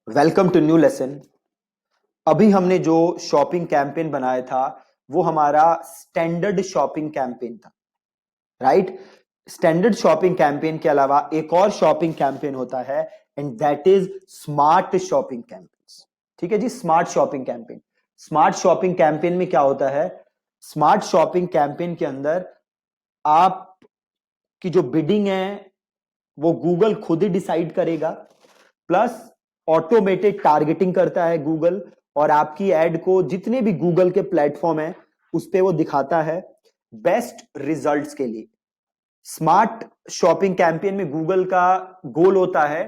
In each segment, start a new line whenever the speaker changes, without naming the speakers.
Welcome to new lesson. अभी हमने जो शॉपिंग कैंपेन बनाया था वो हमारा स्टैंडर्ड शॉपिंग कैंपेन था, राइट। स्टैंडर्ड शॉपिंग कैंपेन के अलावा एक और शॉपिंग कैंपेन होता है and that is smart shopping campaign. ठीक है जी, smart shopping campaign. Smart shopping campaign में क्या होता है? स्मार्ट शॉपिंग कैंपेन के अंदर आप की जो बिडिंग है वो गूगल खुद ही डिसाइड करेगा, प्लस ऑटोमेटेड टारगेटिंग करता है गूगल, और आपकी एड को जितने भी गूगल के प्लेटफॉर्म है उस पे वो दिखाता है बेस्ट रिजल्ट्स के लिए। स्मार्ट शॉपिंग कैंपेन में गूगल का गोल होता है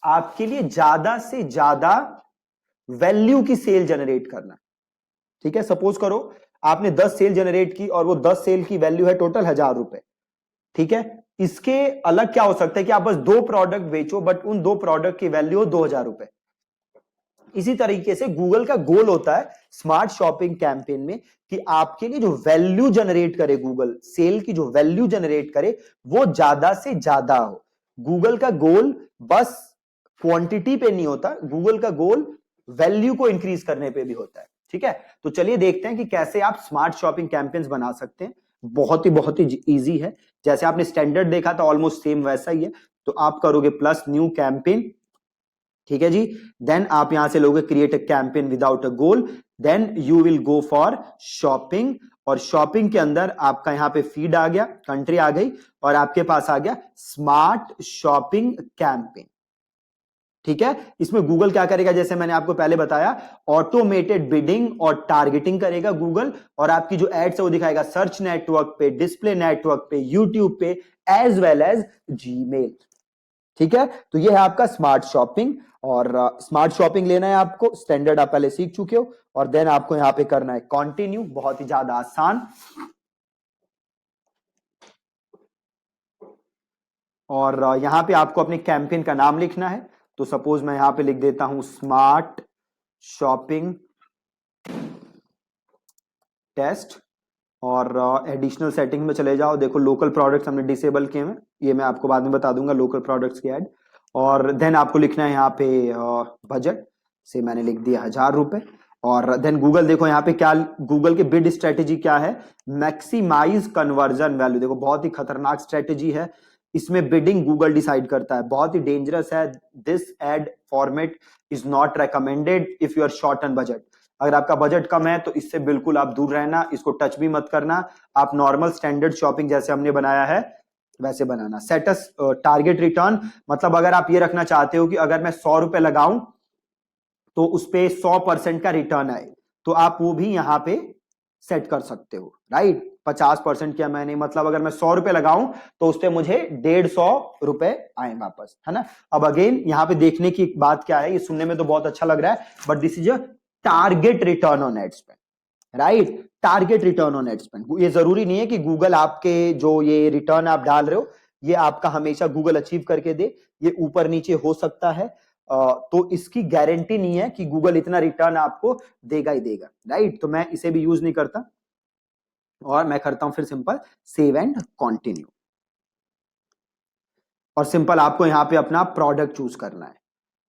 आपके लिए ज्यादा से ज्यादा वैल्यू की सेल जनरेट करना। ठीक है, सपोज करो आपने 10 सेल जनरेट की और वो 10 सेल की वैल्यू है टोटल 1,000 रुपए। ठीक है, इसके अलग क्या हो सकता है कि आप बस 2 प्रोडक्ट बेचो बट उन 2 प्रोडक्ट की वैल्यू हो 2,000 रुपए। इसी तरीके से गूगल का गोल होता है स्मार्ट शॉपिंग कैंपेन में कि आपके लिए जो वैल्यू जनरेट करे, गूगल सेल की जो वैल्यू जनरेट करे वो ज्यादा से ज्यादा हो। गूगल का गोल बस क्वांटिटी पे नहीं होता, गूगल का गोल वैल्यू को इंक्रीज करने पे भी होता है। ठीक है, तो चलिए देखते हैं कि कैसे आप स्मार्ट शॉपिंग कैंपेन्स बना सकते हैं। बहुत ही इजी है। जैसे आपने स्टैंडर्ड देखा था ऑलमोस्ट सेम वैसा ही है। तो आप करोगे प्लस न्यू कैंपेन। ठीक है जी, देन आप यहां से लोगे create a campaign without a goal, then you will go for shopping. और शॉपिंग के अंदर आपका यहां पे फीड आ गया, कंट्री आ गई और आपके पास आ गया स्मार्ट शॉपिंग कैंपेन। ठीक है, इसमें गूगल क्या करेगा, जैसे मैंने आपको पहले बताया, ऑटोमेटेड बिडिंग और टारगेटिंग करेगा गूगल, और आपकी जो एड्स है वो दिखाएगा सर्च नेटवर्क पे, डिस्प्ले नेटवर्क पे, यूट्यूब पे, एज वेल एज जीमेल। ठीक है, तो ये है आपका स्मार्ट शॉपिंग। और स्मार्ट शॉपिंग लेना है आपको, स्टैंडर्ड आप पहले सीख चुके हो, और देन आपको यहां पे करना है कंटिन्यू। बहुत ही ज्यादा आसान। और यहां पे आपको अपने कैंपेन का नाम लिखना है। तो सपोज मैं यहां पे लिख देता हूं स्मार्ट शॉपिंग टेस्ट। और एडिशनल सेटिंग में चले जाओ, देखो लोकल प्रोडक्ट्स हमने डिसेबल किए हैं, ये मैं आपको बाद में बता दूंगा लोकल प्रोडक्ट्स की ऐड। और देन आपको लिखना है यहाँ पे बजट से मैंने लिख दिया 1,000 रुपए। और देन गूगल, देखो यहाँ पे क्या, गूगल के बिड स्ट्रेटेजी क्या है, मैक्सिमाइज कन्वर्जन वैल्यू। देखो बहुत ही खतरनाक स्ट्रेटेजी है, इसमें बिडिंग गूगल डिसाइड करता है, बहुत ही डेंजरस है। This ad format is not recommended if you are short on budget. अगर आपका बजट कम है तो इससे बिल्कुल आप दूर रहना, इसको टच भी मत करना। आप नॉर्मल स्टैंडर्ड शॉपिंग जैसे हमने बनाया है वैसे बनाना। सेटस टारगेट रिटर्न, मतलब अगर आप ये रखना चाहते हो कि अगर मैं 100 रुपए लगाऊं तो उस पे 100% का रिटर्न आए, तो आप वो भी यहां पे सेट कर सकते हो, राइट। 50% क्या, मैंने मतलब अगर मैं 100 रुपए लगाऊं तो उस पे मुझे 150 रुपए आए वापस, है ना। अब अगेन यहाँ पे देखने की बात क्या है, ये सुनने में तो बहुत अच्छा लग रहा है but this is a target return on ad spend, right. Target return on ad spend, ये जरूरी नहीं है कि गूगल आपके जो ये रिटर्न आप डाल रहे हो ये आपका हमेशा गूगल अचीव करके दे, ये ऊपर नीचे हो सकता है। तो इसकी गारंटी नहीं है कि गूगल इतना रिटर्न आपको देगा ही देगा, राइट। तो मैं इसे भी यूज नहीं करता और मैं करता हूं फिर सिंपल सेव एंड कंटिन्यू। और सिंपल आपको यहां पे अपना प्रोडक्ट चूज करना है,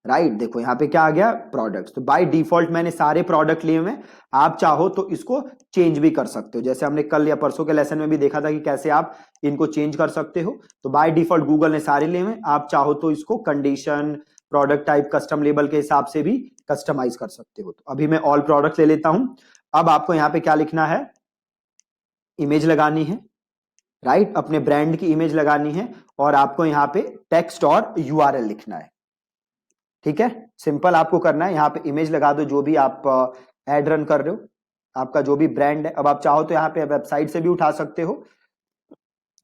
राइट। देखो यहाँ पे क्या आ गया, प्रोडक्ट्स। तो बाय डिफॉल्ट मैंने सारे प्रोडक्ट लिए हुए हैं, आप चाहो तो इसको चेंज भी कर सकते हो, जैसे हमने कल या परसों के लेसन में भी देखा था कि कैसे आप इनको चेंज कर सकते हो। तो बाय डिफॉल्ट गूगल ने सारे लिए हुए, आप चाहो तो इसको condition, product type, custom label के हिसाब से भी कस्टमाइज कर सकते हो। तो अभी मैं ऑल प्रोडक्ट ले लेता हूं। अब आपको यहाँ पे क्या लिखना है, इमेज लगानी है, राइट। अपने ब्रांड की इमेज लगानी है और आपको यहाँ पे टेक्स्ट और यूआरएल लिखना है। ठीक है, सिंपल आपको करना है, यहाँ पे इमेज लगा दो जो भी आप एड रन कर रहे हो, आपका जो भी ब्रांड है। अब आप चाहो तो यहाँ पे वेबसाइट से भी उठा सकते हो,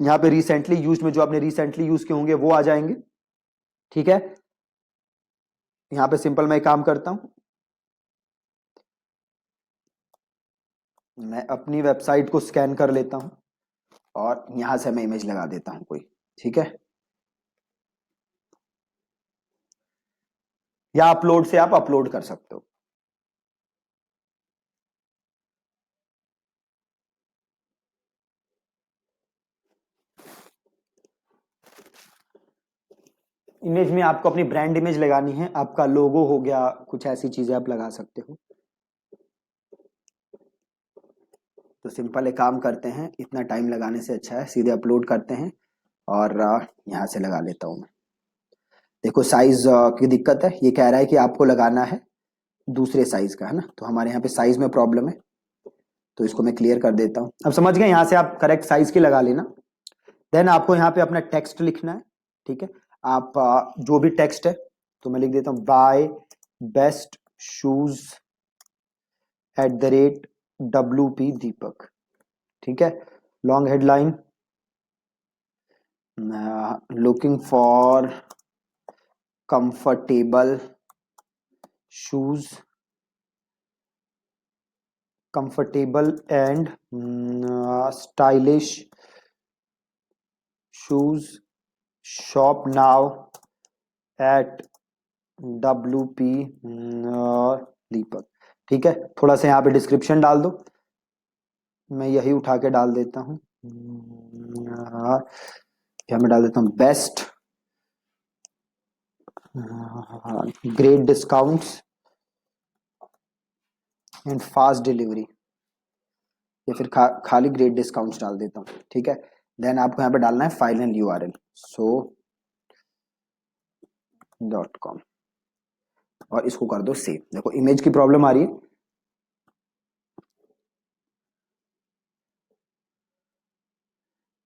यहाँ पे रिसेंटली यूज में जो आपने रिसेंटली यूज किए होंगे वो आ जाएंगे। ठीक है, यहाँ पे सिंपल मैं काम करता हूं, मैं अपनी वेबसाइट को स्कैन कर लेता हूं और यहां से मैं इमेज लगा देता हूं कोई। ठीक है, या अपलोड से आप अपलोड कर सकते हो। इमेज में आपको अपनी ब्रांड इमेज लगानी है, आपका लोगो हो गया, कुछ ऐसी चीजें आप लगा सकते हो। तो सिंपल एक काम करते हैं, इतना टाइम लगाने से अच्छा है सीधे अपलोड करते हैं और यहाँ से लगा लेता हूँ मैं। देखो साइज की दिक्कत है, ये कह रहा है कि आपको लगाना है दूसरे साइज का, है ना, तो हमारे यहाँ पे साइज में प्रॉब्लम है, तो इसको मैं क्लियर कर देता हूँ। अब समझ गए, यहाँ से आप करेक्ट साइज की लगा लेना। देन आपको यहाँ पे अपना टेक्स्ट लिखना है, ठीक है। आप जो भी टेक्स्ट है, तो मैं लिख देता हूँ बाय बेस्ट शूज @WP दीपक, ठीक है। Long headline, looking for comfortable shoes, comfortable and stylish shoes, shop now at WP दीपक, ठीक है। थोड़ा सा यहाँ पे डिस्क्रिप्शन डाल दो, मैं यही उठा के डाल देता हूँ, यहाँ मैं डाल देता हूँ best great discounts and fast delivery, या फिर खाली ग्रेट डिस्काउंट्स डाल देता हूँ, ठीक है। देन आपको यहाँ पे डालना है फाइनल URL so.com और इसको कर दो सेव। देखो इमेज की प्रॉब्लम आ रही है,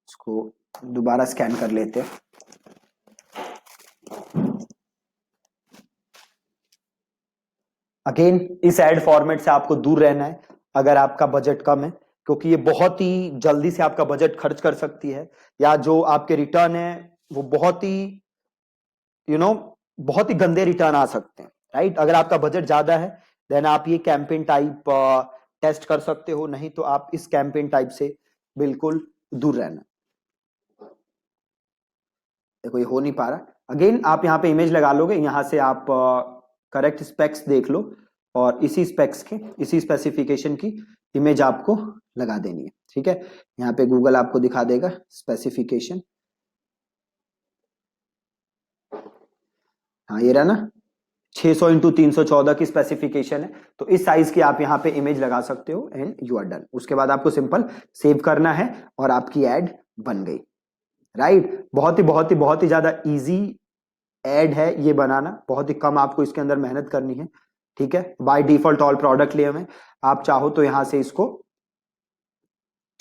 इसको दोबारा स्कैन कर लेते हैं। अगेन इस एड फॉर्मेट से आपको दूर रहना है अगर आपका बजट कम है, क्योंकि ये बहुत ही जल्दी से आपका बजट खर्च कर सकती है, या जो आपके रिटर्न है वो बहुत ही बहुत ही गंदे रिटर्न आ सकते हैं, राइट। अगर आपका बजट ज्यादा है देन आप ये कैंपेन टाइप टेस्ट कर सकते हो, नहीं तो आप इस कैंपेन टाइप से बिल्कुल दूर रहना। देखो ये हो नहीं पा रहा, अगेन आप यहाँ पे इमेज लगा लोगे, यहाँ से आप करेक्ट स्पेक्स देख लो और इसी स्पेक्स के, इसी स्पेसिफिकेशन की इमेज आपको लगा देनी है, ठीक है। यहाँ पे गूगल आपको दिखा देगा स्पेसिफिकेशन, हाँ ये रहा ना, 600x314 की स्पेसिफिकेशन है, तो इस साइज की आप यहाँ पे इमेज लगा सकते हो एंड यू आर डन। उसके बाद आपको सिंपल सेव करना है और आपकी एड बन गई, राइट। बहुत ही ज्यादा इजी एड है ये बनाना, बहुत ही कम आपको इसके अंदर मेहनत करनी है, ठीक है। बाय डिफॉल्ट ऑल प्रोडक्ट लिए हुए, आप चाहो तो यहां से इसको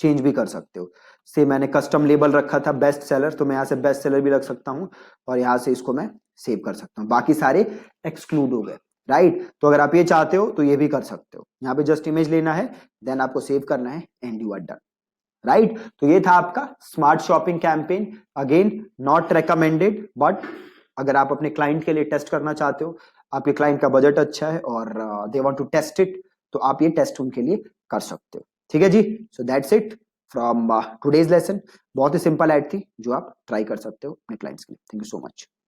चेंज भी कर सकते हो। से मैंने कस्टम लेबल रखा था बेस्ट सेलर, तो मैं यहाँ से बेस्ट सेलर भी रख सकता हूँ और यहाँ से इसको मैं सेव कर सकता हूँ, बाकी सारे एक्सक्लूड हो गए, राइट। तो अगर आप ये चाहते हो तो ये भी कर सकते हो, यहाँ पे जस्ट इमेज लेना है, देन आपको सेव करना है and you are done, right. तो ये था आपका smart shopping campaign. Again not recommended, but अगर आप अपने क्लाइंट के लिए टेस्ट करना चाहते हो, आपके क्लाइंट का बजट अच्छा है और they want to test it, तो आप ये टेस्ट उनके लिए कर सकते हो, ठीक है जी। So that's it from today's lesson. बहुत ही सिंपल एड थी जो आप ट्राई कर सकते हो अपने क्लाइंट्स के लिए। Thank you so much.